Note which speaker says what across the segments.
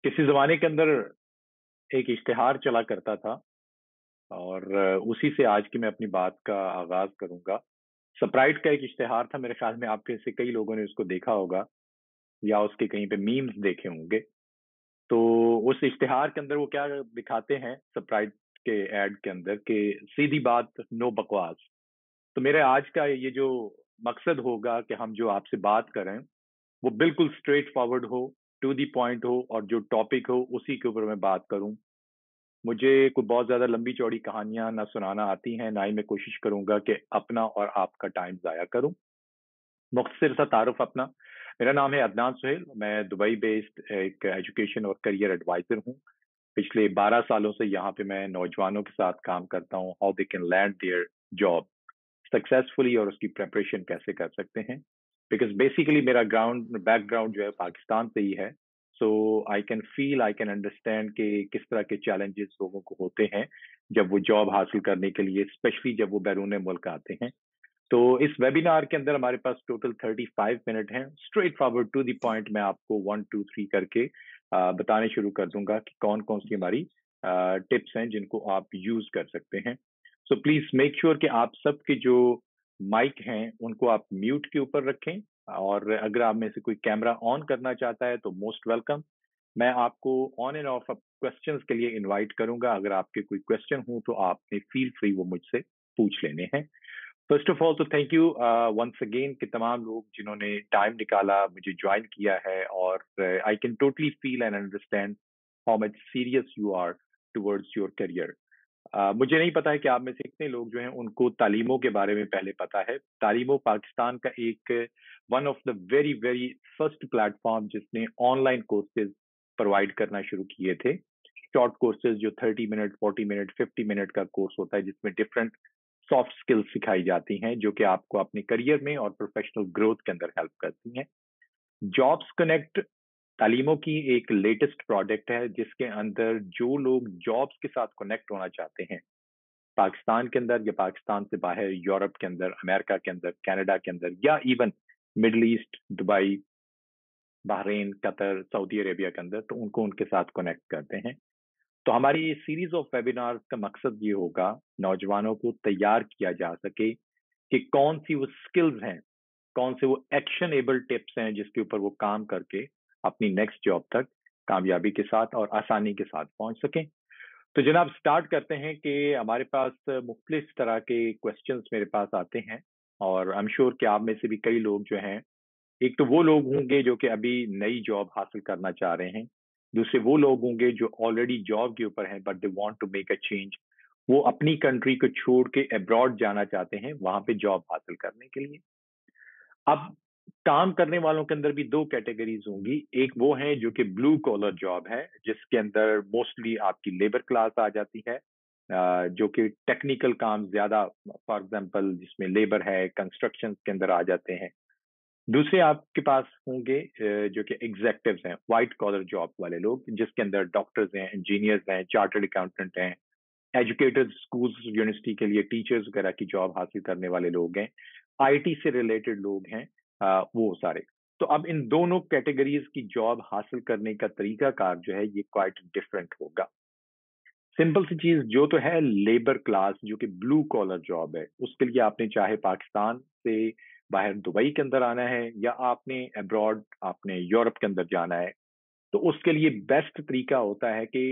Speaker 1: किसी ज़माने के अंदर एक इश्तिहार चला करता था और उसी से आज की मैं अपनी बात का आगाज़ करूँगा। स्प्राइट का एक इश्तिहार था, मेरे ख़्याल में आप में से कई लोगों ने उसको देखा होगा या उसके कहीं पे मीम्स देखे होंगे। तो उस इश्तिहार के अंदर वो क्या दिखाते हैं स्प्राइट के ऐड के अंदर कि सीधी बात, नो बकवास। तो मेरे आज का ये जो मकसद होगा कि हम जो आपसे बात करें, वो बिल्कुल स्ट्रेट फॉरवर्ड हो, टू द पॉइंट हो और जो टॉपिक हो उसी के ऊपर मैं बात करूँ। मुझे कोई बहुत ज़्यादा लंबी-चौड़ी कहानियाँ ना सुनाना आती हैं, ना ही मैं कोशिश करूँगा कि अपना और आपका टाइम ज़ाया करूँ। मुख्तसर सा तारुफ अपना, मेरा नाम है अदनान सुहेल, मैं दुबई बेस्ड एक एजुकेशन और करियर एडवाइज़र हूँ। पिछले 12 सालों से यहाँ पे मैं नौजवानों के साथ काम करता हूँ, how they can land their job successfully और उसकी प्रिपरेशन कैसे कर सकते हैं। बिकॉज़ बेसिकली मेरा बैकग्राउंड जो है पाकिस्तान से ही है। So I can feel, I can understand कि किस तरह के चैलेंजेस लोगों को होते हैं, जब वो जॉब हासिल करने के लिए, स्पेशली जब वो बैरून मुल्क आते हैं। तो इस वेबिनार के अंदर हमारे पास टोटल 35 मिनट हैं। Straight forward to the point मैं आपको 1, 2, 3 करके बताने शुरू कर दूँगा कि कौन-कौन सी हमारी टिप्स हैं जिनको आप यूज़ कर सकते हैं। सो प्लीज़ मेक श्योर कि आप सबके जो माइक हैं, उनको आप म्यूट के ऊपर रखें और अगर आप में से कोई कैमरा ऑन करना चाहता है तो मोस्ट वेलकम। मैं आपको ऑन एंड ऑफ अब क्वेश्चंस के लिए इनवाइट करूँगा। अगर आपके कोई क्वेश्चन हो तो आपने फील फ्री वो मुझसे पूछ लेने हैं। फर्स्ट ऑफ ऑल तो थैंक यू वंस अगेन कि तमाम लोग जिन्होंने टाइम निकाला, मुझे जॉइन किया है और I can totally feel and understand how much serious you are towards your career. मुझे नहीं पता है कि आप में से कितने लोग जो हैं उनको तालीमों के बारे में पहले पता है। तालीमों पाकिस्तान का एक one of the very very first platform जिसने ऑनलाइन कोर्सेज प्रोवाइड करना शुरू किए थे। शॉर्ट कोर्सेज जो 30 मिनट, 40 मिनट, 50 मिनट का कोर्स होता है जिसमें डिफरेंट सॉफ्ट स्किल्स सिखाई जाती हैं जो कि आपको अपने करियर में और प्रोफेशनल ग्रोथ के अंदर हेल्प करती हैं। जॉब्स कनेक्ट तालीमों की एक लेटेस्ट प्रोडक्ट है जिसके अंदर जो लोग जॉब्स के साथ कनेक्ट होना चाहते हैं, पाकिस्तान के अंदर या पाकिस्तान से बाहर, यूरोप के अंदर, अमेरिका के अंदर, कनाडा के अंदर या even middle east, Dubai, Bahrain, Qatar, Saudi Arabia के अंदर, तो उनको उनके साथ कनेक्ट करते हैं। तो हमारी ये सीरीज ऑफ वेबिनार का मकसद ये होगा, नौजवानों को तैयार किया जा सके कि कौन सी वो स्किल्स हैं, कौन से वो एक्शनेबल टिप्स हैं जिसके ऊपर वो काम करके अपनी नेक्स्ट जॉब तक कामयाबी के साथ और आसानी के साथ पहुंच सकें। तो जनाब स्टार्ट करते हैं कि हमारे पास मुख्तलिफ तरह के क्वेश्चंस मेरे पास आते हैं और आई एम श्योर कि आप में से भी कई लोग जो हैं, एक तो वो लोग होंगे जो कि अभी नई जॉब हासिल करना चाह रहे हैं, दूसरे वो लोग होंगे जो ऑलरेडी जॉब के ऊपर हैं but they want to make a change. वो अपनी कंट्री को छोड़ के अब्रॉड जाना चाहते हैं वहां पे जॉब हासिल करने के लिए। अब काम करने वालों के अंदर भी दो कैटेगरीज होंगी। एक वो है जो कि ब्लू कॉलर जॉब है जिसके अंदर मोस्टली आपकी लेबर क्लास आ जाती है, जो कि टेक्निकल काम ज्यादा, फॉर एग्जांपल जिसमें लेबर है, कंस्ट्रक्शन के अंदर आ जाते हैं। दूसरे आपके पास होंगे जो कि एग्जेक्टिव्स हैं, व्हाइट कॉलर जॉब वाले लोग जिसके अंदर डॉक्टर्स हैं, इंजीनियर्स हैं, चार्टर्ड अकाउंटेंट हैं, एजुकेटेड स्कूल्स यूनिवर्सिटी के लिए टीचर्स वगैरह की जॉब हासिल करने वाले लोग हैं, आईटी से रिलेटेड लोग हैं, वो सारे। तो अब इन दोनों कैटेगरीज की जॉब हासिल करने का तरीकाकार जो है ये क्वाइट डिफरेंट होगा। सिंपल सी चीज जो तो है लेबर क्लास जो कि ब्लू कॉलर जॉब है, उसके लिए आपने चाहे पाकिस्तान से बाहर दुबई के अंदर आना है या आपने अब्रॉड, आपने यूरोप के अंदर जाना है, तो उसके लिए बेस्ट तरीका होता है कि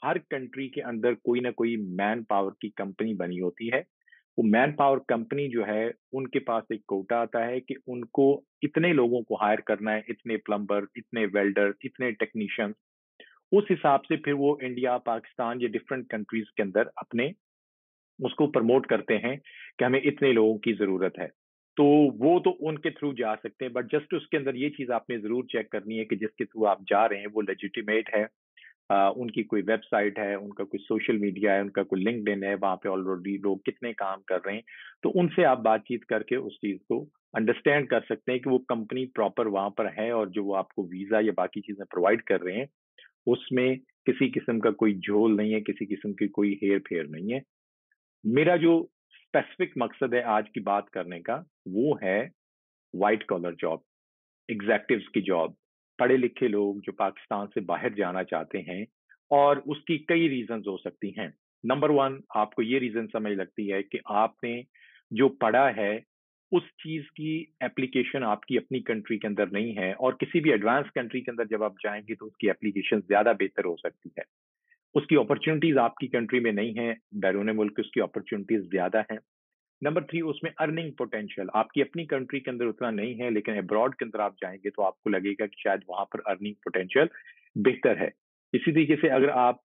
Speaker 1: हर कंट्री के अंदर कोई ना कोई मैन पावर की कंपनी बनी होती है। वो मैन पावर कंपनी जो है उनके पास एक कोटा आता है कि उनको इतने लोगों को हायर करना है, इतने प्लम्बर, इतने वेल्डर, इतने टेक्नीशियन। उस हिसाब से फिर वो इंडिया, पाकिस्तान या डिफरेंट कंट्रीज के अंदर अपने उसको प्रमोट करते हैं कि हमें इतने लोगों की जरूरत है। तो वो तो उनके थ्रू जा सकते हैं बट जस्ट उसके अंदर ये चीज आपने जरूर चेक करनी है कि जिसके थ्रू आप जा रहे हैं वो लेजिटिमेट है। उनकी कोई वेबसाइट है, उनका कोई सोशल मीडिया है, उनका कोई लिंक्डइन है, वहां पे ऑलरेडी लोग कितने काम कर रहे हैं। तो उनसे आप बातचीत करके उस चीज को अंडरस्टैंड कर सकते हैं कि वो कंपनी प्रॉपर वहां पर है और जो वो आपको वीजा या बाकी चीजें प्रोवाइड कर रहे हैं उसमें किसी किस्म का कोई झोल नहीं है, किसी किस्म की कोई हेर फेर नहीं है। मेरा जो स्पेसिफिक मकसद है आज की बात करने का वो है व्हाइट कॉलर जॉब, एग्जेक्टिव्स की जॉब। पढ़े लिखे लोग जो पाकिस्तान से बाहर जाना चाहते हैं, और उसकी कई रीजंस हो सकती हैं। नंबर वन, आपको ये रीजन समझ लगती है कि आपने जो पढ़ा है उस चीज की एप्लीकेशन आपकी अपनी कंट्री के अंदर नहीं है, और किसी भी एडवांस कंट्री के अंदर जब आप जाएंगे तो उसकी एप्लीकेशन ज्यादा बेहतर हो सकती है। उसकी अपॉर्चुनिटीज आपकी कंट्री में नहीं है, बैरून मुल्क उसकी अपॉर्चुनिटीज ज्यादा है। नंबर थ्री, उसमें अर्निंग पोटेंशियल आपकी अपनी कंट्री के अंदर उतना नहीं है, लेकिन अब्रॉड के अंदर आप जाएंगे तो आपको लगेगा कि शायद वहां पर अर्निंग पोटेंशियल बेहतर है। इसी तरीके से अगर आप,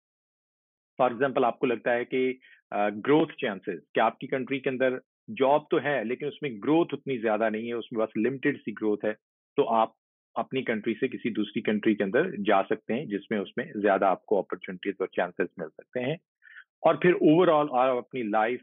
Speaker 1: फॉर एग्जाम्पल, आपको लगता है कि ग्रोथ चांसेस, कि आपकी कंट्री के अंदर जॉब तो है लेकिन उसमें ग्रोथ उतनी ज्यादा नहीं है, उसमें बस लिमिटेड सी ग्रोथ है, तो आप अपनी कंट्री से किसी दूसरी कंट्री के अंदर जा सकते हैं जिसमें उसमें ज्यादा आपको अपॉर्चुनिटीज और चांसेस मिल सकते हैं। और फिर ओवरऑल आप अपनी लाइफ,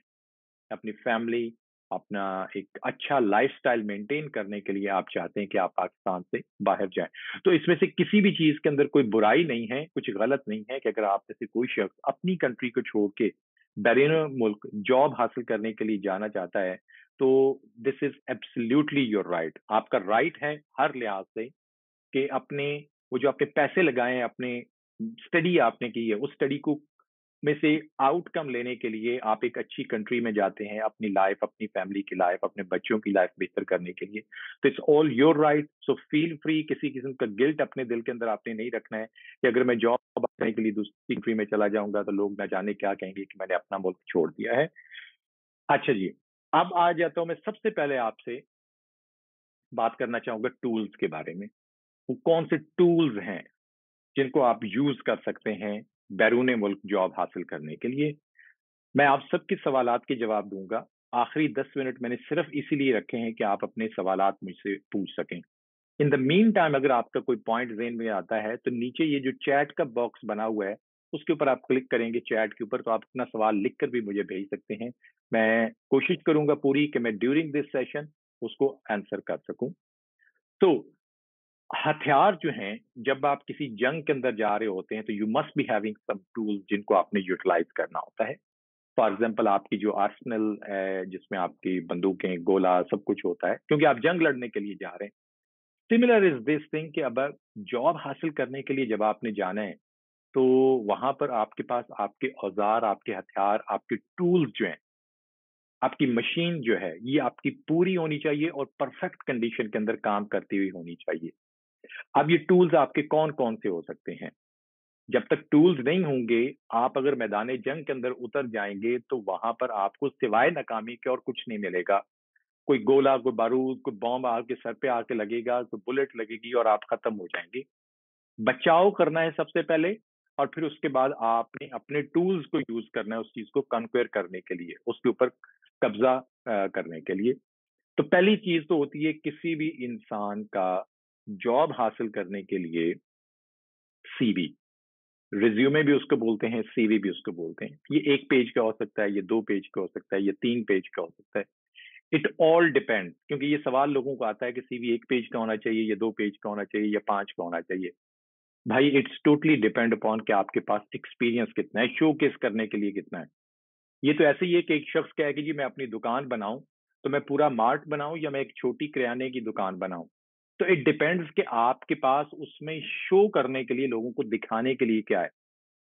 Speaker 1: अपनी फैमिली, अपना एक अच्छा लाइफस्टाइल मेंटेन करने के लिए आप चाहते हैं कि आप पाकिस्तान से बाहर जाएं। तो इसमें से किसी भी चीज के अंदर कोई बुराई नहीं है, कुछ गलत नहीं है कि अगर आप जैसे कोई शख्स अपनी कंट्री को छोड़ के बैरून मुल्क जॉब हासिल करने के लिए जाना चाहता है, तो this is absolutely your right. आपका राइट है हर लिहाज से कि अपने, वो जो आपने पैसे लगाए हैं, अपने स्टडी आपने की है, उस स्टडी को में से आउटकम लेने के लिए आप एक अच्छी कंट्री में जाते हैं, अपनी लाइफ, अपनी फैमिली की लाइफ, अपने बच्चों की लाइफ बेहतर करने के लिए। तो it's all your right, so feel free. किसी किस्म का गिल्ट अपने दिल के अंदर आपने नहीं रखना है कि अगर मैं जॉब करने के लिए दूसरी कंट्री में चला जाऊंगा तो लोग ना जाने क्या कहेंगे कि मैंने अपना मुल्क छोड़ दिया है। अच्छा जी, अब आ जाता हूं मैं सबसे पहले आपसे बात करना चाहूंगा टूल्स के बारे में। वो कौन से टूल्स हैं जिनको आप यूज कर सकते हैं बैरून मुल्क जॉब हासिल करने के लिए। मैं आप सबके सवालात के जवाब दूंगा। आखिरी 10 मिनट मैंने सिर्फ इसीलिए रखे हैं कि आप अपने सवालात मुझसे पूछ सकें। इन द मीन टाइम अगर आपका कोई पॉइंट ज़हन में आता है तो नीचे ये जो चैट का बॉक्स बना हुआ है उसके ऊपर आप क्लिक करेंगे, चैट के ऊपर, तो आप अपना सवाल लिख कर भी मुझे भेज सकते हैं। मैं कोशिश करूंगा पूरी कि मैं ड्यूरिंग दिस सेशन उसको आंसर कर सकूं। तो हथियार जो हैं, जब आप किसी जंग के अंदर जा रहे होते हैं तो you must be having some tools जिनको आपने यूटिलाइज करना होता है। फॉर एग्जाम्पल, आपकी जो आर्सनल है जिसमें आपकी बंदूकें, गोला, सब कुछ होता है, क्योंकि आप जंग लड़ने के लिए जा रहे हैं। सिमिलर इज दिस थिंग कि अब जॉब हासिल करने के लिए जब आपने जाना है तो वहां पर आपके पास आपके औजार, आपके हथियार, आपके टूल्स जो हैं, आपकी मशीन जो है, ये आपकी पूरी होनी चाहिए और परफेक्ट कंडीशन के अंदर काम करती हुई होनी चाहिए। अब ये टूल्स आपके कौन कौन से हो सकते हैं? जब तक टूल्स नहीं होंगे, आप अगर मैदान जंग के अंदर उतर जाएंगे तो वहां पर आपको सिवाय नाकामी के और कुछ नहीं मिलेगा। कोई गोला, कोई बारूद, कोई बॉम्ब आपके सर पे आके लगेगा, कोई बुलेट लगेगी और आप खत्म हो जाएंगे। बचाव करना है सबसे पहले, और फिर उसके बाद आपने अपने टूल्स को यूज करना है उस चीज को कन्क्वेयर करने के लिए, उसके ऊपर कब्जा करने के लिए। तो पहली चीज तो होती है किसी भी इंसान का जॉब हासिल करने के लिए सीवी। रिज्यूमे भी उसको बोलते हैं, सीवी भी उसको बोलते हैं। ये 1 पेज का हो सकता है, ये 2 पेज का हो सकता है, ये 3 पेज का हो सकता है। इट ऑल डिपेंड, क्योंकि ये सवाल लोगों को आता है कि सीवी 1 पेज का होना चाहिए, या 2 पेज का होना चाहिए, या 5 का होना चाहिए। भाई, इट्स टोटली डिपेंड अपॉन कि आपके पास एक्सपीरियंस कितना है, शो केस करने के लिए कितना है। ये तो ऐसे ही है कि एक शख्स कहे कि जी मैं अपनी दुकान बनाऊं, तो मैं पूरा मार्ट बनाऊं या मैं एक छोटी किराने की दुकान बनाऊं। तो इट डिपेंड्स कि आपके पास उसमें शो करने के लिए, लोगों को दिखाने के लिए क्या है।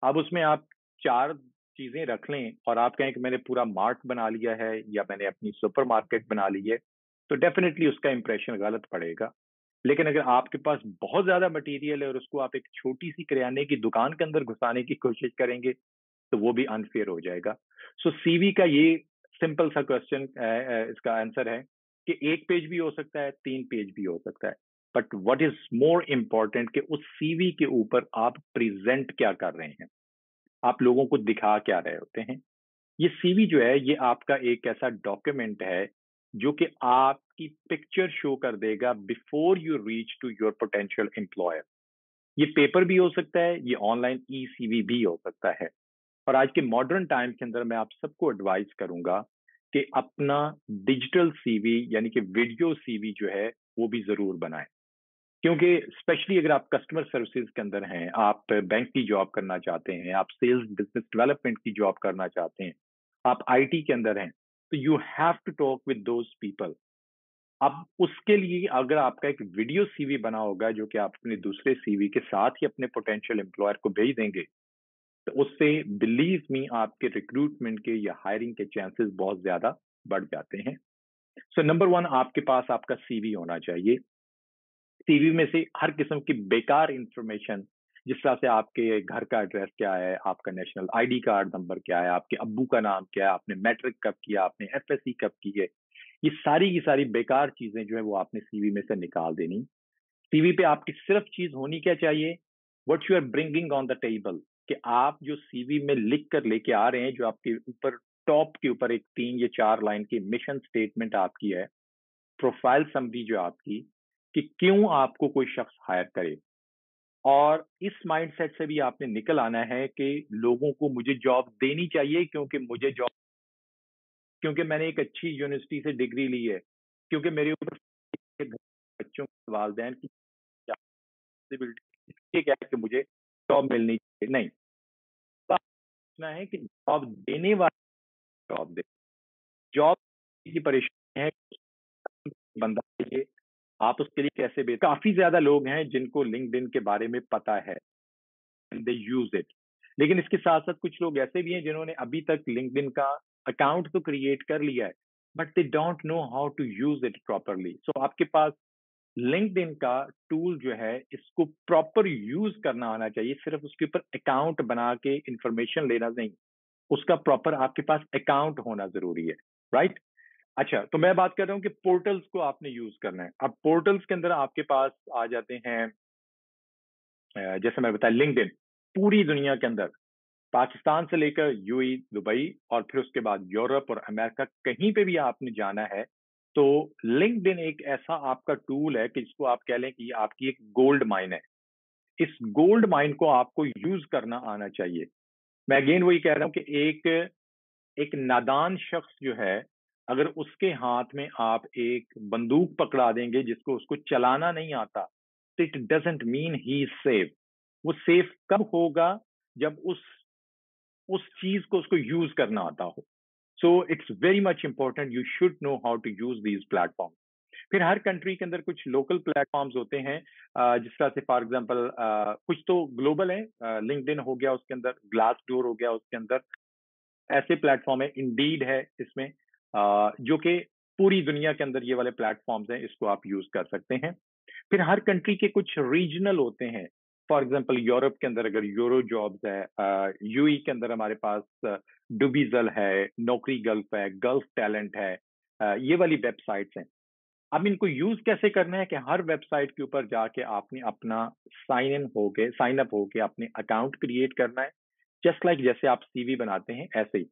Speaker 1: अब उसमें आप 4 चीजें रख लें और आप कहें कि मैंने पूरा मार्ट बना लिया है या मैंने अपनी सुपर मार्केट बना ली है, तो डेफिनेटली उसका इंप्रेशन गलत पड़ेगा। लेकिन अगर आपके पास बहुत ज्यादा मटेरियल है और उसको आप एक छोटी सी किराने की दुकान के अंदर घुसाने की कोशिश करेंगे तो वो भी अनफेयर हो जाएगा। सो सीवी का ये सिंपल सा क्वेश्चन, इसका आंसर है कि 1 पेज भी हो सकता है, 3 पेज भी हो सकता है। But what is more important कि उस सीवी के ऊपर आप प्रेजेंट क्या कर रहे हैं, आप लोगों को दिखा क्या रहे होते हैं। ये सीवी जो है ये आपका एक ऐसा डॉक्यूमेंट है जो कि आपकी पिक्चर शो कर देगा before you reach to your potential employer. ये पेपर भी हो सकता है, ये ऑनलाइन ई सीवी भी हो सकता है। और आज के मॉडर्न टाइम के अंदर मैं आप सबको एडवाइस करूंगा कि अपना डिजिटल सीवी यानी कि वीडियो सीवी जो है वो भी जरूर बनाएं। क्योंकि स्पेशली अगर आप कस्टमर सर्विसेज के अंदर हैं, आप बैंक की जॉब करना चाहते हैं, आप सेल्स बिजनेस डेवलपमेंट की जॉब करना चाहते हैं, आप आईटी के अंदर हैं, तो you have to talk with those people. अब उसके लिए अगर आपका एक वीडियो सीवी बना होगा जो कि आप अपने दूसरे सीवी के साथ ही अपने पोटेंशियल एम्प्लॉयर को भेज देंगे, तो उससे बिलीव मी आपके रिक्रूटमेंट के या हायरिंग के चांसेस बहुत ज्यादा बढ़ जाते हैं। सो नंबर वन, आपके पास आपका सीवी होना चाहिए। सीवी में से हर किस्म की बेकार इंफॉर्मेशन, जिस तरह से आपके घर का एड्रेस क्या है, आपका नेशनल आईडी कार्ड नंबर क्या है, आपके अब्बू का नाम क्या है, आपने मैट्रिक कब किया, आपने एफएससी कब की है, ये सारी की सारी बेकार चीजें जो है वो आपने सीवी में से निकाल देनी। सीवी पे आपकी सिर्फ चीज होनी क्या चाहिए, what you are bringing on the table, कि आप जो सीवी में लिख कर लेके आ रहे हैं, जो आपके ऊपर टॉप के ऊपर एक 3 या 4 लाइन की मिशन स्टेटमेंट आपकी है, प्रोफाइल समरी जो आपकी, कि क्यों आपको कोई शख्स हायर करे। और इस माइंडसेट से भी आपने निकल आना है कि लोगों को मुझे जॉब देनी चाहिए, क्योंकि मुझे जॉब, क्योंकि मैंने एक अच्छी यूनिवर्सिटी से डिग्री ली है, क्योंकि मेरे ऊपर बच्चों वालदेन की पॉसिबिलिटी क्या है कि मुझे जॉब मिलनी चाहिए। नहीं, बात इतना है कि जॉब देने वाला जॉब दे। जॉब की परेशानी है, बंदा चाहिए, आप उसके लिए कैसे बेच। काफी ज्यादा लोग हैं जिनको लिंक्डइन के बारे में पता है, दे यूज इट, लेकिन इसके साथ साथ कुछ लोग ऐसे भी हैं जिन्होंने अभी तक लिंक्डइन का अकाउंट तो क्रिएट कर लिया है, but they don't know how to use it properly. So आपके पास लिंक्डइन का टूल जो है, इसको प्रॉपर यूज करना आना चाहिए। सिर्फ उसके ऊपर अकाउंट बना के इंफॉर्मेशन लेना नहीं, उसका प्रॉपर आपके पास अकाउंट होना जरूरी है, राइट? अच्छा, तो मैं बात कर रहा हूँ कि पोर्टल्स को आपने यूज करना है। अब पोर्टल्स के अंदर आपके पास आ जाते हैं, जैसे मैं बताया, लिंक्डइन पूरी दुनिया के अंदर, पाकिस्तान से लेकर यूएई, दुबई, और फिर उसके बाद यूरोप और अमेरिका, कहीं पे भी आपने जाना है, तो लिंक्डइन एक ऐसा आपका टूल है कि जिसको आप कह लें कि आपकी एक गोल्ड माइन है। इस गोल्ड माइन को आपको यूज करना आना चाहिए। मैं अगेन वही कह रहा हूँ कि एक एक नादान शख्स जो है, अगर उसके हाथ में आप एक बंदूक पकड़ा देंगे जिसको उसको चलाना नहीं आता, तो it doesn't mean he is safe. वो सेफ कब होगा, जब उस चीज को उसको यूज करना आता हो। So it's very much important, you should know how to use these platform. फिर हर कंट्री के अंदर कुछ लोकल प्लेटफॉर्म्स होते हैं, जिस तरह से फॉर एग्जांपल कुछ तो ग्लोबल है, लिंक्डइन हो गया, उसके अंदर ग्लास डोर हो गया, उसके अंदर ऐसे प्लेटफॉर्म है, इंडीड है इसमें, जो कि पूरी दुनिया के अंदर ये वाले प्लेटफॉर्म्स हैं, इसको आप यूज कर सकते हैं। फिर हर कंट्री के कुछ रीजनल होते हैं। फॉर एग्जांपल यूरोप के अंदर अगर यूरो जॉब्स है, यूई के अंदर हमारे पास डुबीजल है, नौकरी गल्फ है, गल्फ टैलेंट है, ये वाली वेबसाइट्स हैं। अब इनको यूज कैसे करना है, कि हर वेबसाइट के ऊपर जाके आपने अपना साइन अप होके अपने अकाउंट क्रिएट करना है, जस्ट लाइक जैसे आप सीवी बनाते हैं ऐसे ही,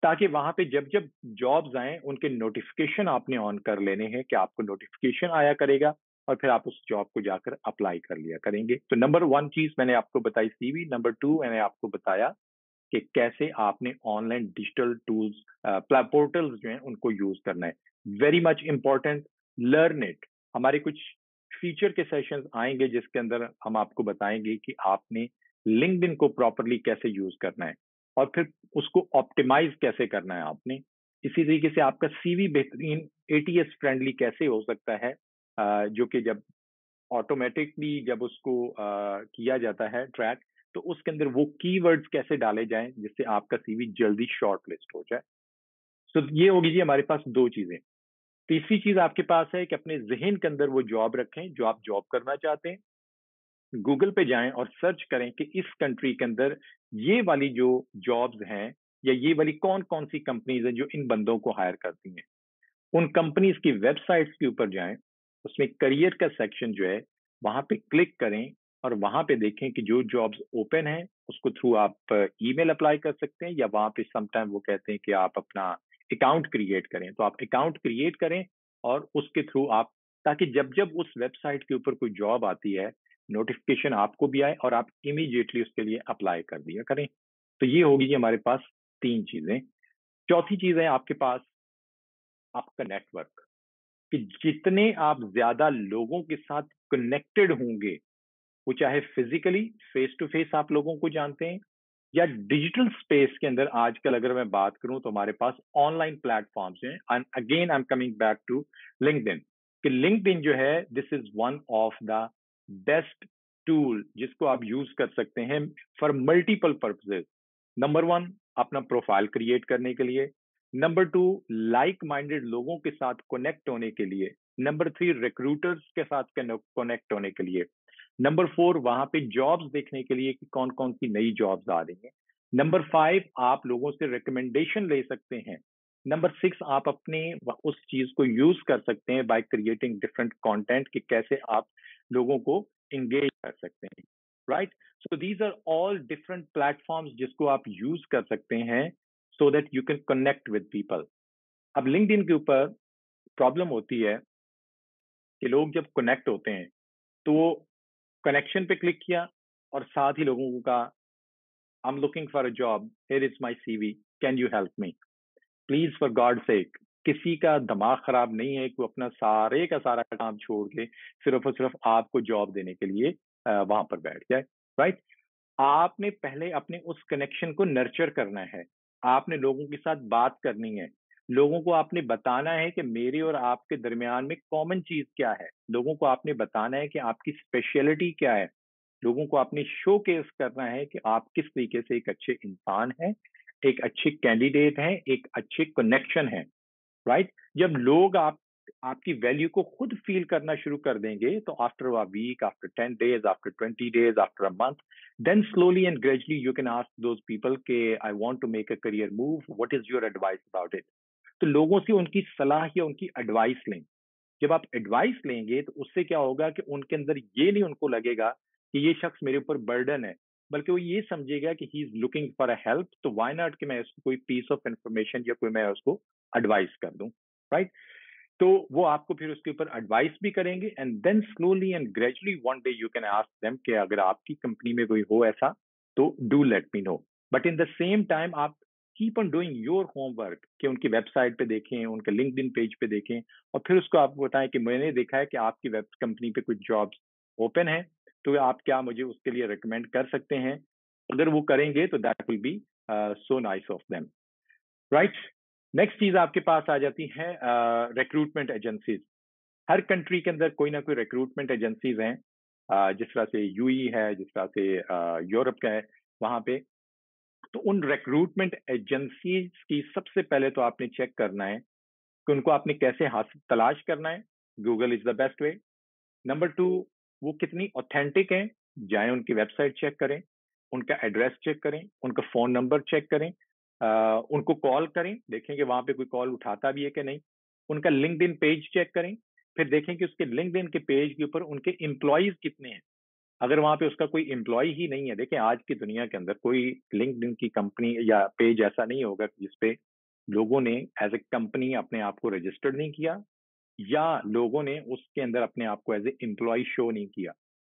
Speaker 1: ताकि वहां पे जब जब जॉब्स आए उनके नोटिफिकेशन आपने ऑन कर लेने हैं, कि आपको नोटिफिकेशन आया करेगा, और फिर आप उस जॉब को जाकर अप्लाई कर लिया करेंगे। तो नंबर वन चीज मैंने आपको बताई सीवी, नंबर टू मैंने आपको बताया कि कैसे आपने ऑनलाइन डिजिटल टूल्स, पोर्टल्स जो हैं उनको यूज करना है। Very much important, learn it. हमारे कुछ फीचर के सेशंस आएंगे जिसके अंदर हम आपको बताएंगे कि आपने लिंक्डइन को प्रॉपरली कैसे यूज करना है, और फिर उसको ऑप्टिमाइज कैसे करना है आपने। इसी तरीके से आपका सीवी बेहतरीन एटीएस फ्रेंडली कैसे हो सकता है, जो कि जब ऑटोमेटिकली जब उसको किया जाता है ट्रैक, तो उसके अंदर वो कीवर्ड्स कैसे डाले जाएं जिससे आपका सीवी जल्दी शॉर्ट लिस्ट हो जाए। सो ये होगी जी हमारे पास दो चीजें। तीसरी चीज आपके पास है कि अपने जहन के अंदर वो जॉब रखें जो आप जॉब करना चाहते हैं। गूगल पे जाएं और सर्च करें कि इस कंट्री के अंदर ये वाली जो जॉब्स हैं, या ये वाली कौन कौन सी कंपनीज हैं जो इन बंदों को हायर करती हैं। उन कंपनीज की वेबसाइट्स के ऊपर जाएं, उसमें करियर का सेक्शन जो है, वहां पे क्लिक करें, और वहां पे देखें कि जो जॉब्स ओपन है उसको थ्रू आप ईमेल अप्लाई कर सकते हैं, या वहां पे समटाइम वो कहते हैं कि आप अपना अकाउंट क्रिएट करें, तो आप अकाउंट क्रिएट करें और उसके थ्रू आप, ताकि जब जब उस वेबसाइट के ऊपर कोई जॉब आती है, नोटिफिकेशन आपको भी आए और आप इमीडिएटली उसके लिए अप्लाई कर दिया करें। तो ये होगी जी हमारे पास तीन चीजें। चौथी चीज है आपके पास आपका नेटवर्क, कि जितने आप ज्यादा लोगों के साथ कनेक्टेड होंगे, वो चाहे फिजिकली फेस टू फेस आप लोगों को जानते हैं, या डिजिटल स्पेस के अंदर आजकल अगर मैं बात करूं तो हमारे पास ऑनलाइन प्लेटफॉर्म्स हैं। And again I am coming back to LinkedIn. कि लिंक्डइन जो है this is one of the best tool जिसको आप यूज कर सकते हैं for multiple purposes. Number one, अपना प्रोफाइल क्रिएट करने के लिए। नंबर टू, लाइक माइंडेड लोगों के साथ कनेक्ट होने के लिए। नंबर थ्री, रिक्रूटर्स के साथ कनेक्ट होने के लिए। नंबर फोर, वहां पे जॉब्स देखने के लिए कि कौन कौन सी नई जॉब्स आ रही हैं। नंबर फाइव, आप लोगों से रिकमेंडेशन ले सकते हैं। नंबर सिक्स, आप अपने उस चीज को यूज कर सकते हैं बाय क्रिएटिंग डिफरेंट कंटेंट कि कैसे आप लोगों को एंगेज कर सकते हैं, right. So these are all different platforms जिसको आप यूज कर सकते हैं so that you can connect with people. अब लिंक्डइन के ऊपर प्रॉब्लम होती है कि लोग जब कनेक्ट होते हैं तो वो कनेक्शन पे क्लिक किया और साथ ही लोगों को कहा I am looking for a job, here is my CV, can you help me. Please for God sake, किसी का दिमाग खराब नहीं है कि वो अपना सारे का सारा काम छोड़ के सिर्फ और सिर्फ आपको जॉब देने के लिए वहां पर बैठ जाए, राइट। आपने पहले अपने उस कनेक्शन को नर्चर करना है। आपने लोगों के साथ बात करनी है। लोगों को आपने बताना है कि मेरे और आपके दरमियान में कॉमन चीज क्या है। लोगों को आपने बताना है कि आपकी स्पेशलिटी क्या है। लोगों को आपने शो केस करना है कि आप किस तरीके से एक अच्छे इंसान हैं, एक अच्छे कैंडिडेट हैं, एक अच्छे कनेक्शन है, राइट। जब लोग आपकी वैल्यू को खुद फील करना शुरू कर देंगे तो after a week, after 10 days, after 20 days, after a month, then slowly and gradually you can ask those people के I want to make a career move, what is your advice about it. तो लोगों से उनकी सलाह या उनकी advice लें। जब आप एडवाइस लेंगे तो उससे क्या होगा कि उनके अंदर ये नहीं उनको लगेगा कि ये शख्स मेरे ऊपर बर्डन है, बल्कि वो ये समझेगा कि he is looking for a help, तो व्हाई नॉट कि मैं उसको कोई पीस ऑफ इंफॉर्मेशन या कोई मैं उसको एडवाइस कर दूं, राइट। तो वो आपको फिर उसके ऊपर एडवाइस भी करेंगे and then slowly and gradually one day you can ask them कि अगर आपकी कंपनी में कोई हो ऐसा तो do let me know. But in the same time आप keep on doing your homework कि उनकी वेबसाइट पे देखें, उनके लिंक्डइन पेज पे देखें और फिर उसको आप बताएं कि मैंने देखा है कि आपकी वेब कंपनी पे कुछ जॉब्स ओपन है, तो आप क्या मुझे उसके लिए रिकमेंड कर सकते हैं। अगर वो करेंगे तो that will be so nice of them, right. Next चीज आपके पास आ जाती है रिक्रूटमेंट एजेंसीज। हर कंट्री के अंदर कोई ना कोई रिक्रूटमेंट एजेंसीज हैं, जिस तरह से यूई है, जिस तरह से यूरोप का है वहां पे। तो उन रिक्रूटमेंट एजेंसीज की सबसे पहले तो आपने चेक करना है कि उनको आपने कैसे हासिल तलाश करना है। Google is the best way. Number two, वो कितनी ऑथेंटिक है, जाए उनकी वेबसाइट चेक करें, उनका एड्रेस चेक करें, उनका फोन नंबर चेक करें, उनको कॉल करें, देखें कि वहां पे कोई कॉल उठाता भी है कि नहीं। उनका लिंक्डइन पेज चेक करें, फिर देखें कि उसके लिंक्डइन के पेज के ऊपर उनके एम्प्लॉयज कितने हैं। अगर वहां पे उसका कोई एम्प्लॉय ही नहीं है, देखें आज की दुनिया के अंदर कोई लिंक्डइन की कंपनी या पेज ऐसा नहीं होगा जिसपे लोगों ने एज ए कंपनी अपने आप को रजिस्टर्ड नहीं किया या लोगों ने उसके अंदर अपने आप को एज ए एम्प्लॉय शो नहीं किया।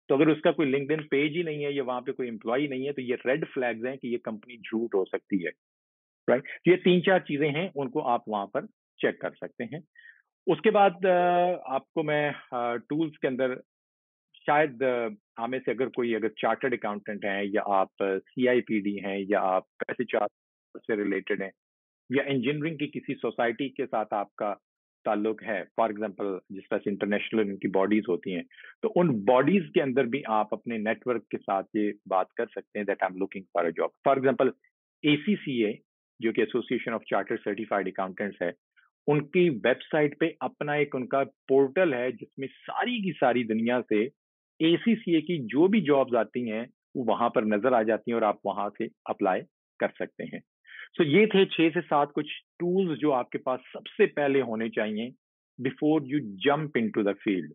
Speaker 1: तो अगर उसका कोई लिंक्डइन पेज ही नहीं है या वहां पे कोई एम्प्लॉय नहीं है तो ये रेड फ्लैग्स हैं कि ये कंपनी झूठ हो सकती है, राइट। ये तीन चार चीजें हैं, उनको आप वहां पर चेक कर सकते हैं। उसके बाद आपको मैं टूल्स के अंदर शायद आप में से अगर कोई अगर चार्टर्ड अकाउंटेंट हैं या आप सीआईपीडी हैं या आप पैसे चार्ट से रिलेटेड हैं या इंजीनियरिंग की किसी सोसाइटी के साथ आपका ताल्लुक है, फॉर एग्जांपल जिस तरह से इंटरनेशनल इनकी बॉडीज होती हैं, तो उन बॉडीज के अंदर भी आप अपने नेटवर्क के साथ ये बात कर सकते हैं that I am looking for a job. For example ACCA जो कि association of chartered certified accountants है, उनकी वेबसाइट पे अपना एक उनका पोर्टल है जिसमें सारी की सारी दुनिया से एसीसीए की जो भी जॉब्स आती हैं वो वहां पर नजर आ जाती हैं और आप वहां से अप्लाई कर सकते हैं। सो ये थे 6 से 7 कुछ टूल्स जो आपके पास सबसे पहले होने चाहिए before you jump into the field.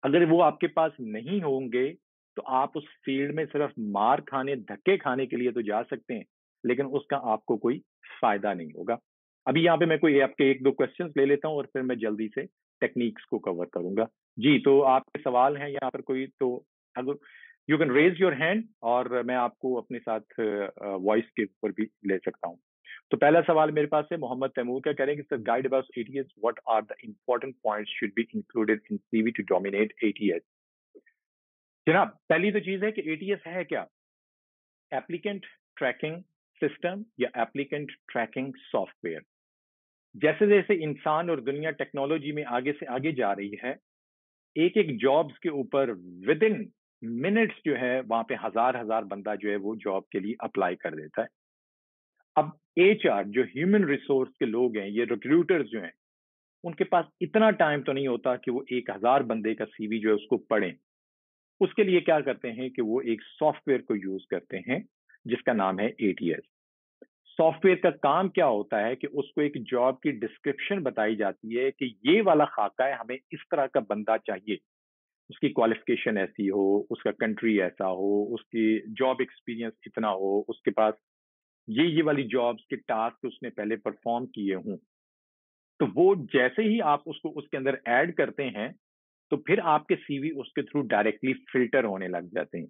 Speaker 1: अगर वो आपके पास नहीं होंगे तो आप उस फील्ड में सिर्फ मार खाने, धक्के खाने के लिए तो जा सकते हैं, लेकिन उसका आपको कोई फायदा नहीं होगा। अभी यहाँ पे मैं कोई आपके एक दो क्वेश्चंस ले लेता हूँ और फिर मैं जल्दी से टेक्निक्स को कवर करूंगा। जी, तो आपके सवाल हैं यहाँ पर कोई तो अगर you can raise your hand और मैं आपको अपने साथ वॉइस के ऊपर भी ले सकता हूँ। तो पहला सवाल मेरे पास है मोहम्मद तैमूर का, कह रहे हैं कि sir guide about ATS, what are the important points should be included in CV to dominate ATS. जनाब, पहली तो चीज है कि एटीएस है क्या। एप्लीकेंट ट्रैकिंग सिस्टम या एप्लीकेंट ट्रैकिंग सॉफ्टवेयर। जैसे जैसे इंसान और दुनिया टेक्नोलॉजी में आगे से आगे जा रही है, एक एक जॉब्स के ऊपर विद इन मिनट्स जो है वहां पे हजार हजार बंदा जो है वो जॉब के लिए अप्लाई कर देता है। अब एचआर जो ह्यूमन रिसोर्स के लोग हैं, ये रिक्रूटर्स जो हैं, उनके पास इतना टाइम तो नहीं होता कि वो 1000 बंदे का सीवी जो है उसको पढ़ें। उसके लिए क्या करते हैं कि वो एक सॉफ्टवेयर को यूज करते हैं जिसका नाम है एटीएस। सॉफ्टवेयर का काम क्या होता है कि उसको एक जॉब की डिस्क्रिप्शन बताई जाती है कि ये वाला खाका है, हमें इस तरह का बंदा चाहिए, उसकी क्वालिफिकेशन ऐसी हो, उसका कंट्री ऐसा हो, उसकी जॉब एक्सपीरियंस इतना हो, उसके पास ये वाली जॉब्स के टास्क उसने पहले परफॉर्म किए हों। तो वो जैसे ही आप उसको उसके अंदर ऐड करते हैं, तो फिर आपके सीवी उसके थ्रू डायरेक्टली फिल्टर होने लग जाते हैं।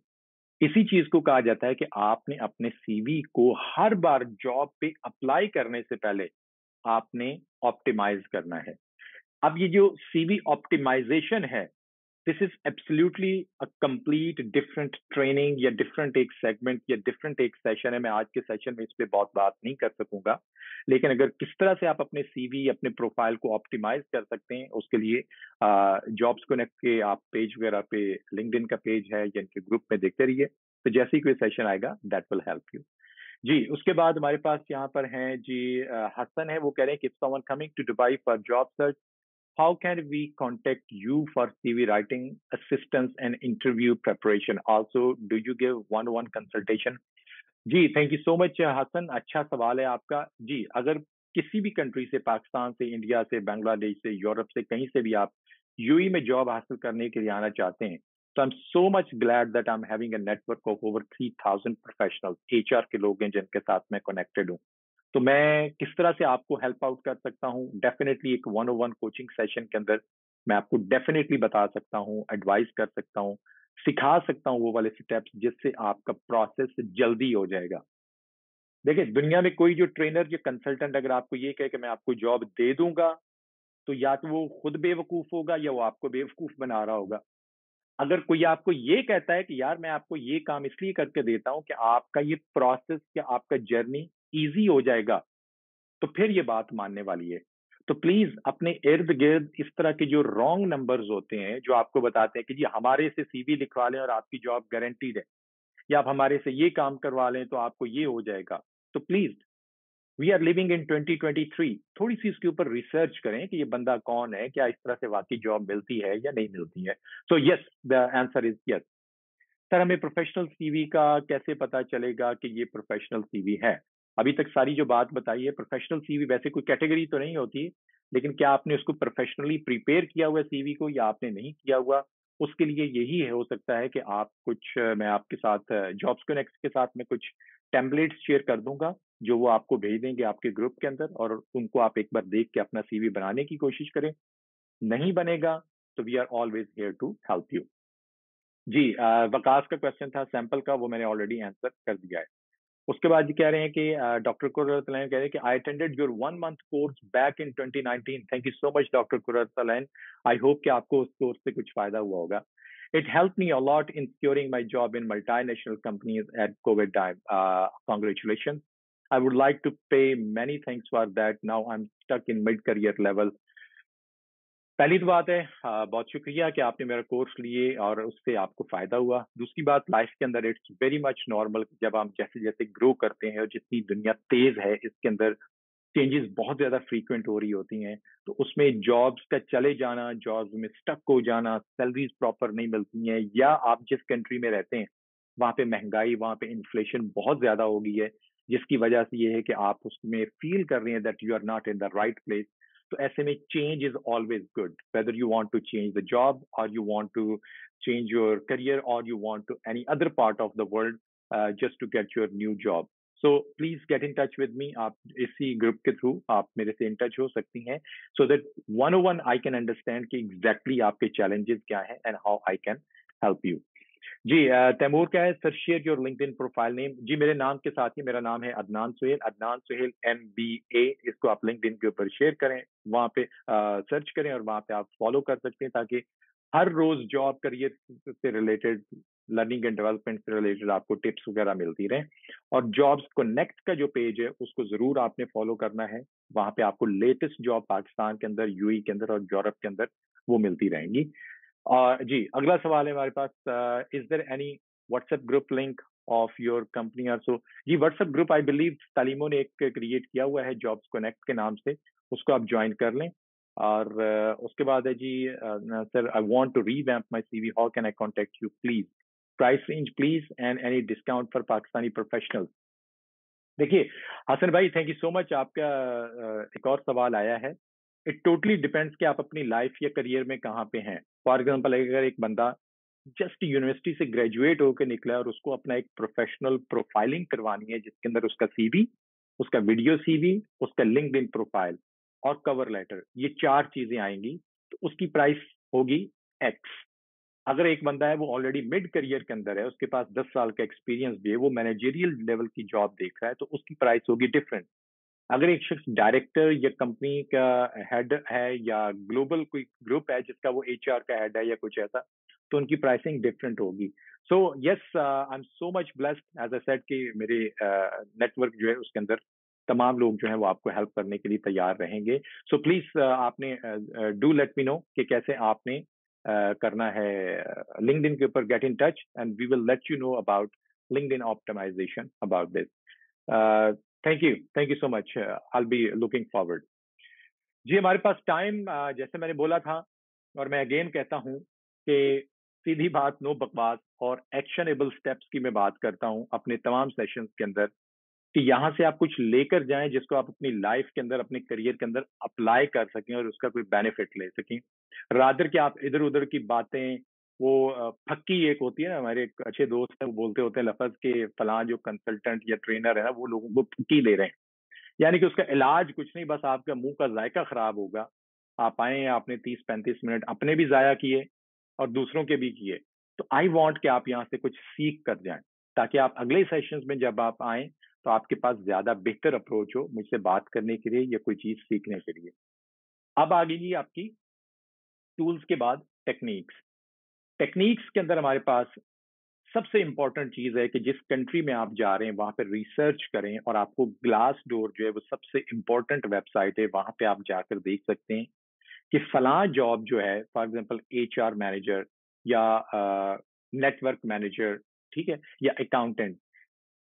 Speaker 1: इसी चीज को कहा जाता है कि आपने अपने सीवी को हर बार जॉब पे अप्लाई करने से पहले आपने ऑप्टिमाइज करना है। अब ये जो सीवी ऑप्टिमाइजेशन है, this is absolutely a complete different training या डिफरेंट एक सेगमेंट या डिफरेंट एक सेशन है। मैं आज के सेशन में इस पे बहुत बात नहीं कर सकूंगा, लेकिन अगर किस तरह से आप अपने सीवी अपने प्रोफाइल को ऑप्टिमाइज कर सकते हैं, उसके लिए जॉब्स कनेक्ट के आप पेज वगैरह पे, लिंक्डइन का पेज है या इनके ग्रुप में देखते रहिए। तो जैसे ही कोई सेशन आएगा दैट विल हेल्प यू। जी, उसके बाद हमारे पास यहाँ पर हैं जी हसन है, वो कह रहे हैं कि if someone coming to Dubai for job search, how can we contact you for CV writing assistance and interview preparation? Also, do you give one-on-one consultation? जी, thank you so much Hasan, अच्छा सवाल है आपका। जी, अगर किसी भी कंट्री से, पाकिस्तान से, इंडिया से, बांग्लादेश से, यूरोप से, कहीं से भी आप यूएई में जॉब हासिल करने के लिए आना चाहते हैं, तो आई am so much glad that I am having a network of over 3000 professionals. HR के लोग हैं जिनके साथ मैं कनेक्टेड हूँ। तो मैं किस तरह से आपको हेल्प आउट कर सकता हूँ? डेफिनेटली एक one on one coaching session के अंदर मैं आपको डेफिनेटली बता सकता हूँ, एडवाइस कर सकता हूँ, सिखा सकता हूँ वो वाले स्टेप्स जिससे आपका प्रोसेस जल्दी हो जाएगा। देखिए, दुनिया में कोई जो ट्रेनर या कंसल्टेंट अगर आपको ये कहे कि मैं आपको जॉब दे दूंगा, तो या तो वो खुद बेवकूफ होगा या वो आपको बेवकूफ बना रहा होगा। अगर कोई आपको ये कहता है कि यार मैं आपको ये काम इसलिए करके देता हूँ कि आपका ये प्रोसेस या आपका जर्नी इजी हो जाएगा, तो फिर ये बात मानने वाली है। तो प्लीज अपने इर्द गिर्द इस तरह के जो रॉन्ग नंबर्स होते हैं जो आपको बताते हैं कि जी हमारे से सीवी लिखवा लें और आपकी जॉब गारंटीड है, या आप हमारे से ये काम करवा लें तो आपको ये हो जाएगा, तो please, we are living in 2023, थोड़ी सी इसके ऊपर रिसर्च करें कि ये बंदा कौन है, क्या इस तरह से वाकई जॉब मिलती है या नहीं मिलती है। So yes, the answer is yes. Sir, हमें प्रोफेशनल सीवी का कैसे पता चलेगा कि ये प्रोफेशनल सीवी है? अभी तक सारी जो बात बताई है, प्रोफेशनल सीवी वैसे कोई कैटेगरी तो नहीं होती, लेकिन क्या आपने उसको प्रोफेशनली प्रिपेयर किया हुआ सीवी को या आपने नहीं किया हुआ? उसके लिए यही हो सकता है कि आप कुछ मैं आपके साथ जॉब्स कनेक्ट के साथ में कुछ टेम्पलेट्स शेयर कर दूंगा, जो वो आपको भेज देंगे आपके ग्रुप के अंदर, और उनको आप एक बार देख के अपना सीवी बनाने की कोशिश करें। नहीं बनेगा तो we are always here to help you. जी, वकास का क्वेश्चन था सैंपल का, वो मैंने ऑलरेडी आंसर कर दिया है। उसके बाद ये कह रहे हैं कि डॉक्टर कुर्रतलैन कह रहे हैं कि I attended your 1 month course back in 2019। Thank you so much doctor Qurratulain. I hope कि आपको उस कोर्स से कुछ फायदा हुआ होगा। It helped me a lot in securing my job in multinational companies at COVID time. Congratulations. I would like to pay many thanks for that. Now I'm stuck in mid-career level. पहली तो बात है, बहुत शुक्रिया कि आपने मेरा course लिए और उससे आपको फायदा हुआ। दूसरी बात, लाइफ के अंदर इट्स वेरी मच नॉर्मल, जब हम जैसे जैसे ग्रो करते हैं और जितनी दुनिया तेज है इसके अंदर चेंजेस बहुत ज्यादा फ्रीक्वेंट हो रही होती हैं। तो उसमें जॉब्स का चले जाना, जॉब्स में स्टक हो जाना, सैलरीज प्रॉपर नहीं मिलती हैं, या आप जिस कंट्री में रहते हैं वहाँ पे महंगाई, वहाँ पे इन्फ्लेशन बहुत ज्यादा हो गई है, जिसकी वजह से ये है कि आप उसमें फील कर रहे हैं that you are not in the right place. तो ऐसे में change is always good, whether you want to change the job और you want to change your career or you want to any other part of the world just to get your new job. So please get in touch with me. आप इसी group के through आप मेरे से in touch हो सकती हैं, so that 101 I can understand कि exactly आपके challenges क्या हैं and how I can help you. जी, तैमूर क्या है, sir share your LinkedIn profile name. जी, मेरे नाम के साथ ही मेरा नाम है अदनान सुहेल, अदनान सुहेल MBA। इसको आप लिंक्डइन के ऊपर शेयर करें, वहाँ पे सर्च करें और वहाँ पे आप फॉलो कर सकते हैं, ताकि हर रोज जॉब करियर से रिलेटेड, लर्निंग एंड डेवलपमेंट से रिलेटेड आपको टिप्स वगैरह मिलती रहे। और जॉब्स कनेक्ट का जो पेज है उसको जरूर आपने फॉलो करना है। वहां पे आपको लेटेस्ट जॉब पाकिस्तान के अंदर, यूएई के अंदर और यूरोप के अंदर वो मिलती रहेंगी। और जी, अगला सवाल है हमारे पास, is there any WhatsApp group link of your company और सो? जी, WhatsApp group I believe Taleemon ने एक क्रिएट किया हुआ है जॉब्स कनेक्ट के नाम से, उसको आप ज्वाइन कर लें। और उसके बाद है जी, sir I want to revamp my CV, how can I contact you please? Price range please and any discount for Pakistani professionals. देखिए हसन भाई, थैंक यू सो मच। आपका एक और सवाल आया है। इट टोटली डिपेंड्स कि आप अपनी लाइफ या करियर में कहाँ पे हैं। फॉर एग्जांपल, अगर एक बंदा जस्ट यूनिवर्सिटी से ग्रेजुएट होकर निकला है और उसको अपना एक प्रोफेशनल प्रोफाइलिंग करवानी है, जिसके अंदर उसका सीवी, उसका वीडियो सीवी, उसका लिंक्डइन प्रोफाइल और कवर लेटर, ये चार चीजें आएंगी, तो उसकी प्राइस होगी एक्स। अगर एक बंदा है वो ऑलरेडी मिड करियर के अंदर है, उसके पास 10 साल का एक्सपीरियंस भी है, वो मैनेजरियल लेवल की जॉब देख रहा है, तो उसकी प्राइस होगी डिफरेंट। अगर एक शख्स डायरेक्टर या कंपनी का हेड है या ग्लोबल कोई ग्रुप है जिसका वो एचआर का हेड है या कुछ ऐसा, तो उनकी प्राइसिंग डिफरेंट होगी। So yes, I am so much blessed as I said कि मेरे नेटवर्क जो है उसके अंदर तमाम लोग जो है वो आपको हेल्प करने के लिए तैयार रहेंगे। सो प्लीज आपने डू लेट मी नो कि कैसे आपने करना है लिंक्डइन के ऊपर get in touch, and we will let you know about LinkedIn optimisation about this. Thank you so much, I be looking forward. जी, हमारे पास टाइम, जैसे मैंने बोला था और मैं अगेन कहता हूँ कि सीधी बात, नो बकवास, और एक्शनेबल स्टेप्स की मैं बात करता हूँ अपने तमाम सेशंस के अंदर, कि यहाँ से आप कुछ लेकर जाएं जिसको आप अपनी लाइफ के अंदर, अपने करियर के अंदर अप्लाई कर सकें और उसका कोई बेनिफिट ले सकें। रादर कि आप इधर उधर की बातें, वो फक्की एक होती है ना, हमारे एक अच्छे दोस्त हैं, वो बोलते होते हैं लफज के फलां जो कंसल्टेंट या ट्रेनर है ना, वो लोगों को फक्की ले रहे हैं। यानी कि उसका इलाज कुछ नहीं, बस आपका मुंह का जायका खराब होगा। आप आए, आपने 30-35 मिनट अपने भी जाया किए और दूसरों के भी किए। तो आई वांट कि आप यहाँ से कुछ सीख कर जाएं, ताकि आप अगले सेशंस में जब आप आए तो आपके पास ज्यादा बेहतर अप्रोच हो मुझसे बात करने के लिए या कोई चीज सीखने के लिए। अब आ गई आपकी टूल्स के बाद टेक्निक्स। टेक्निक्स के अंदर हमारे पास सबसे इंपॉर्टेंट चीज है कि जिस कंट्री में आप जा रहे हैं वहां पर रिसर्च करें, और आपको ग्लास डोर जो है वो सबसे इंपॉर्टेंट वेबसाइट है, वहां पे आप जाकर देख सकते हैं कि फलां जॉब जो है, फॉर एग्जांपल एचआर मैनेजर या नेटवर्क मैनेजर, ठीक है, या अकाउंटेंट,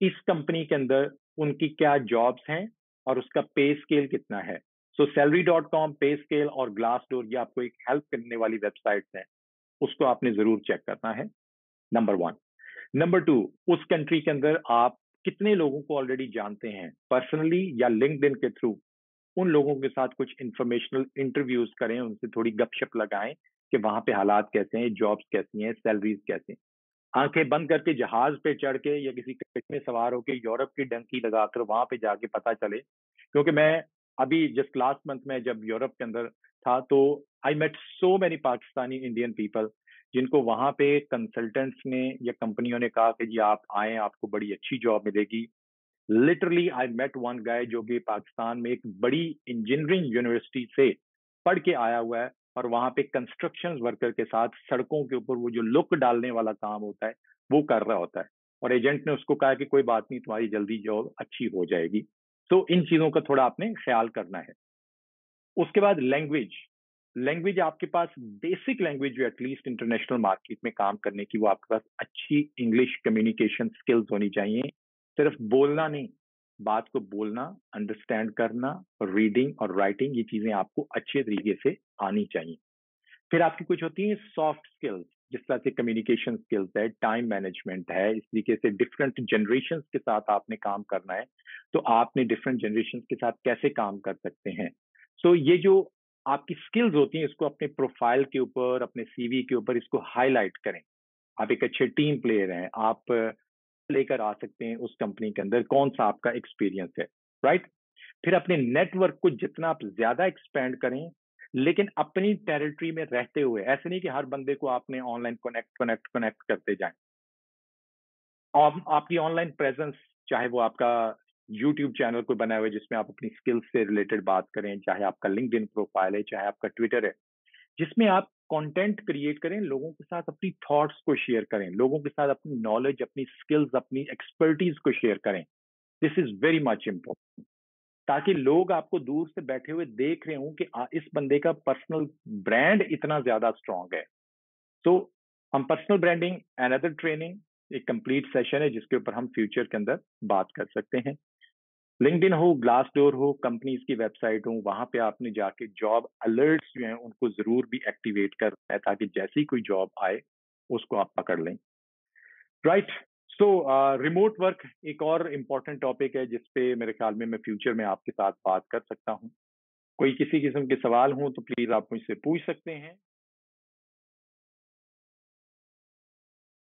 Speaker 1: इस कंपनी के अंदर उनकी क्या जॉब्स हैं और उसका पे स्केल कितना है। सो सैलरी डॉट कॉम, पे स्केल और ग्लास डोर, ये आपको एक हेल्प करने वाली वेबसाइट्स हैं, उसको आपने जरूर चेक करना है, नंबर वन। नंबर टू, उस कंट्री के अंदर आप कितने लोगों को ऑलरेडी जानते हैं पर्सनली या लिंक्डइन के थ्रू, उन लोगों के साथ कुछ इंफॉर्मेशनल इंटरव्यूज करें, उनसे थोड़ी गपशप लगाएं कि वहां पे हालात कैसे हैं, जॉब्स कैसी हैं, सैलरीज कैसे हैं। आंखें बंद करके जहाज पे चढ़ के या किसी कश्ती में सवार होके यूरोप की डंकी लगाकर वहां पे जाके पता चले। क्योंकि मैं अभी जस्ट लास्ट मंथ में जब यूरोप के अंदर था, तो I met so many Pakistani Indian people, जिनको वहां पे कंसल्टेंट्स ने या कंपनियों ने कहा कि जी आप आए, आपको बड़ी अच्छी जॉब मिलेगी। Literally I met one guy जो कि पाकिस्तान में एक बड़ी इंजीनियरिंग यूनिवर्सिटी से पढ़ के आया हुआ है, और वहां पे कंस्ट्रक्शन वर्कर के साथ सड़कों के ऊपर वो जो लुक डालने वाला काम होता है वो कर रहा होता है। और एजेंट ने उसको कहा कि कोई बात नहीं, तुम्हारी जल्दी जॉब अच्छी हो जाएगी। तो इन चीजों का थोड़ा आपने ख्याल करना है। उसके बाद लैंग्वेज। लैंग्वेज आपके पास, बेसिक लैंग्वेज जो एटलीस्ट इंटरनेशनल मार्केट में काम करने की, वो आपके पास अच्छी इंग्लिश कम्युनिकेशन स्किल्स होनी चाहिए। सिर्फ बोलना नहीं, बात को बोलना, अंडरस्टैंड करना, रीडिंग और राइटिंग, ये चीजें आपको अच्छे तरीके से आनी चाहिए। फिर आपकी कुछ होती है सॉफ्ट स्किल्स, जिस तरह से कम्युनिकेशन स्किल्स है, टाइम मैनेजमेंट है, इस तरीके से डिफरेंट जनरेशन के साथ आपने काम करना है, तो आपने डिफरेंट जनरेशन के साथ कैसे काम कर सकते हैं। सो ये जो आपकी स्किल्स होती हैं, इसको अपने प्रोफाइल के ऊपर, अपने सीवी के ऊपर इसको हाईलाइट करें। आप एक अच्छे टीम प्लेयर हैं, आप लेकर आ सकते हैं उस कंपनी के अंदर, कौन सा आपका एक्सपीरियंस है, राइट। फिर अपने नेटवर्क को जितना आप ज्यादा एक्सपेंड करें, लेकिन अपनी टेरिटरी में रहते हुए, ऐसे नहीं कि हर बंदे को आपने ऑनलाइन कनेक्ट कनेक्ट कनेक्ट करते जाएं। आपकी ऑनलाइन प्रेजेंस, चाहे वो आपका यूट्यूब चैनल कोई बना हुआ है जिसमें आप अपनी स्किल्स से रिलेटेड बात करें, चाहे आपका लिंक्डइन प्रोफाइल है, चाहे आपका ट्विटर है, जिसमें आप कंटेंट क्रिएट करें, लोगों के साथ अपनी थॉट्स को शेयर करें, लोगों के साथ अपनी नॉलेज, अपनी स्किल्स, अपनी एक्सपर्टीज को शेयर करें। This is very much important, ताकि लोग आपको दूर से बैठे हुए देख रहे हों कि इस बंदे का पर्सनल ब्रांड इतना ज्यादा स्ट्रांग है। तो हम पर्सनल ब्रांडिंग अनदर ट्रेनिंग, एक कंप्लीट सेशन है जिसके ऊपर हम फ्यूचर के अंदर बात कर सकते हैं। लिंक्डइन हो, ग्लासडोर हो, कंपनीज की वेबसाइट हो, वहां पे आपने जाके जॉब अलर्ट्स जो हैं उनको जरूर भी एक्टिवेट करना है, ताकि जैसे ही कोई जॉब आए उसको आप पकड़ लें। राइट। सो रिमोट वर्क एक और इम्पोर्टेंट टॉपिक है जिसपे मेरे ख्याल में मैं फ्यूचर में आपके साथ बात कर सकता हूँ। कोई किसी किस्म के सवाल हों तो प्लीज आप मुझसे पूछ सकते हैं।